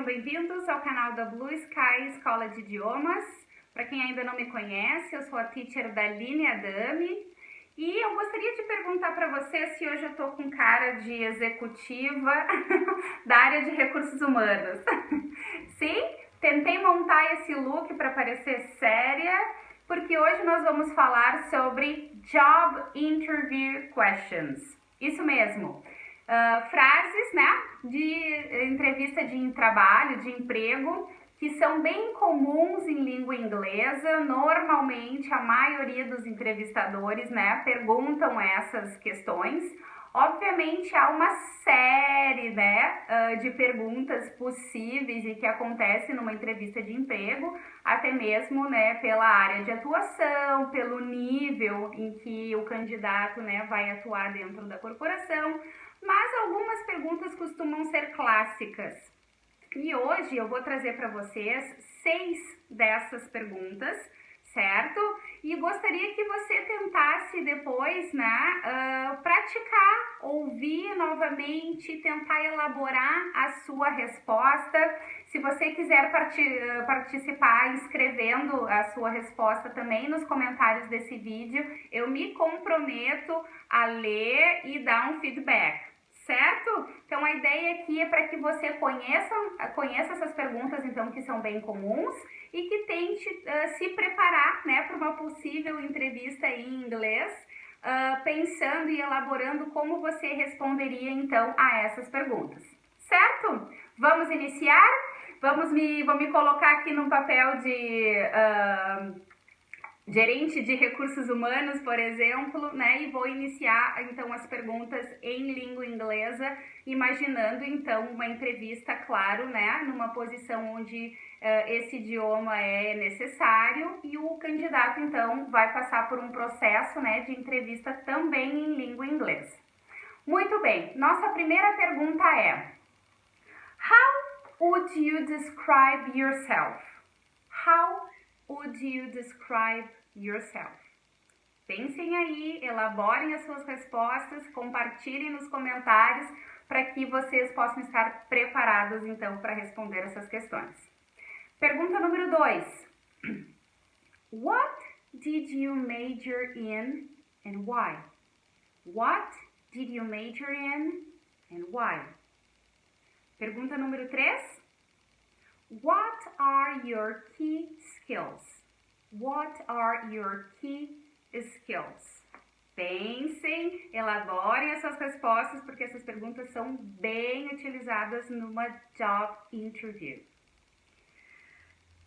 Sejam bem-vindos ao canal da Blue Sky Escola de Idiomas. Para quem ainda não me conhece, eu sou a teacher Daline Adami e eu gostaria de perguntar para você se hoje eu tô com cara de executiva da área de recursos humanos. Sim, tentei montar esse look para parecer séria, porque hoje nós vamos falar sobre Job Interview Questions. Isso mesmo. Frases, né, de entrevista de trabalho, de emprego, que são bem comuns em língua inglesa. Normalmente, a maioria dos entrevistadores, né, perguntam essas questões. Obviamente, há uma série, né, de perguntas possíveis e que acontecem numa entrevista de emprego, até mesmo, né, pela área de atuação, pelo nível em que o candidato, né, vai atuar dentro da corporação. Mas algumas perguntas costumam ser clássicas. E hoje eu vou trazer para vocês 6 dessas perguntas, certo? E gostaria que você tentasse depois, né, praticar, ouvir novamente, tentar elaborar a sua resposta. Se você quiser participar escrevendo a sua resposta também nos comentários desse vídeo, eu me comprometo a ler e dar um feedback. Certo? Então a ideia aqui é para que você conheça essas perguntas, então, que são bem comuns e que tente se preparar, né, para uma possível entrevista em inglês, pensando e elaborando como você responderia então a essas perguntas. Certo? Vamos iniciar? Vou me colocar aqui no papel de gerente de recursos humanos, por exemplo, né? E vou iniciar, então, as perguntas em língua inglesa, imaginando, então, uma entrevista, claro, né? Numa posição onde esse idioma é necessário e o candidato, então, vai passar por um processo, né, de entrevista também em língua inglesa. Muito bem, nossa primeira pergunta é: How would you describe yourself? How would you describe yourself? Pensem aí, elaborem as suas respostas, compartilhem nos comentários para que vocês possam estar preparados então para responder essas questões. Pergunta número 2. What did you major in and why? What did you major in and why? Pergunta número 3. What are your key skills? What are your key skills? Pensem, elaborem essas respostas, porque essas perguntas são bem utilizadas numa job interview.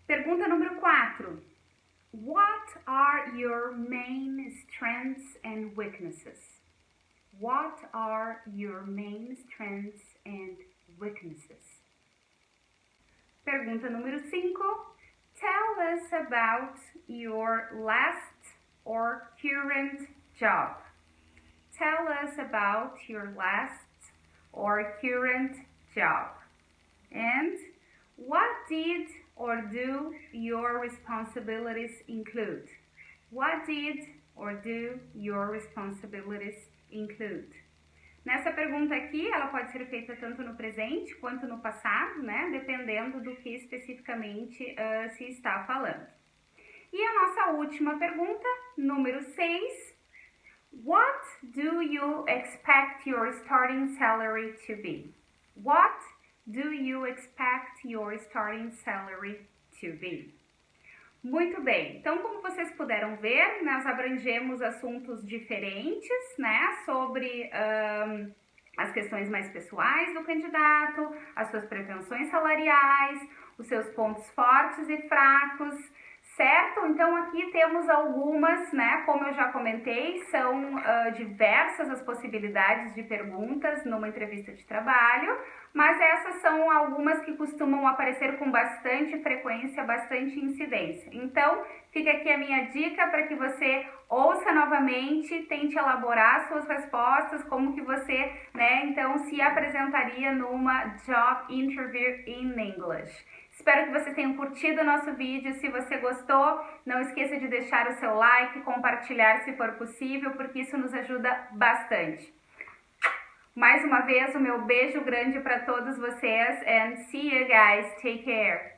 Pergunta número 4. What are your main strengths and weaknesses? What are your main strengths and weaknesses? Pergunta número 5. Tell us about your last or current job. Tell us about your last or current job. And what did or do your responsibilities include? What did or do your responsibilities include? Nessa pergunta aqui, ela pode ser feita tanto no presente quanto no passado, né? Dependendo do que especificamente se está falando. E a nossa última pergunta, número 6. What do you expect your starting salary to be? What do you expect your starting salary to be? Muito bem, então como vocês puderam ver, nós abrangemos assuntos diferentes, né, sobre as questões mais pessoais do candidato, as suas pretensões salariais, os seus pontos fortes e fracos, certo? Então aqui temos algumas, né, como eu já comentei, são diversas as possibilidades de perguntas numa entrevista de trabalho, mas essas são algumas que costumam aparecer com bastante frequência, bastante incidência. Então, fica aqui a minha dica para que você ouça novamente, tente elaborar suas respostas, como que você, né, então se apresentaria numa job interview in English. Espero que vocês tenham curtido o nosso vídeo. Se você gostou, não esqueça de deixar o seu like, compartilhar se for possível, porque isso nos ajuda bastante. Mais uma vez, o meu beijo grande para todos vocês and see you guys. Take care.